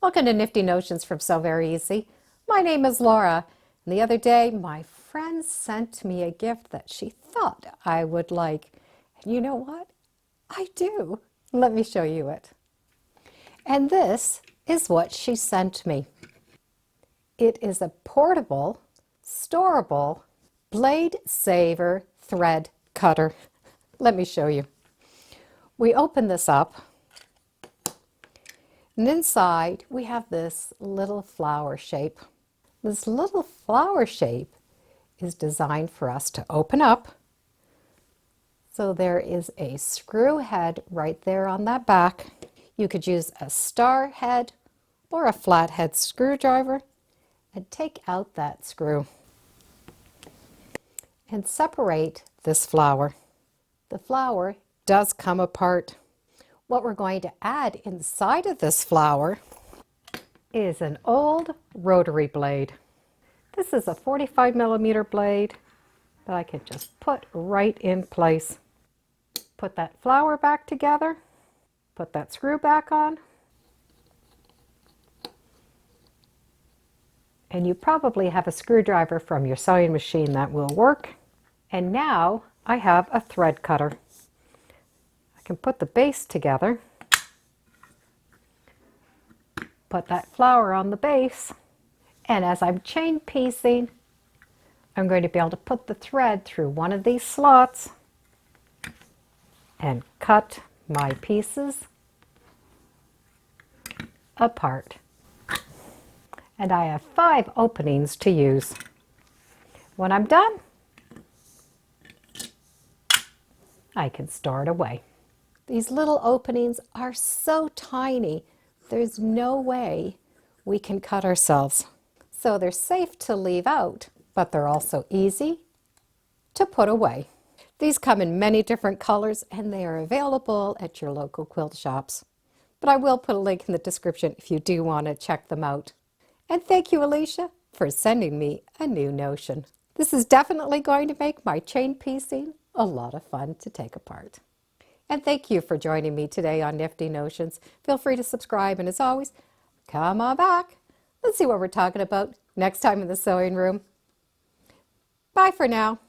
Welcome to Nifty Notions from Sew Very Easy. My name is Laura, and the other day my friend sent me a gift that she thought I would like. And you know what? I do. Let me show you it. And this is what she sent me. It is a portable, storable blade saver thread cutter. Let me show you. We open this up. And inside we have this little flower shape. This little flower shape is designed for us to open up. So there is a screw head right there on that back. You could use a star head or a flathead screwdriver and take out that screw and separate this flower. The flower does come apart. What we're going to add inside of this flower is an old rotary blade. This is a 45mm blade that I can just put right in place. Put that flower back together, put that screw back on, and you probably have a screwdriver from your sewing machine that will work. And now I have a thread cutter. I can put the base together, put that flower on the base, and as I'm chain piecing, I'm going to be able to put the thread through one of these slots and cut my pieces apart. And I have 5 openings to use. When I'm done, I can store it away. These little openings are so tiny, there's no way we can cut ourselves. So they're safe to leave out, but they're also easy to put away. These come in many different colors and they are available at your local quilt shops. But I will put a link in the description if you do want to check them out. And thank you, Alicia, for sending me a new notion. This is definitely going to make my chain piecing a lot of fun to take apart. And thank you for joining me today on Nifty Notions. Feel free to subscribe, and as always, come on back. Let's see what we're talking about next time in the sewing room. Bye for now.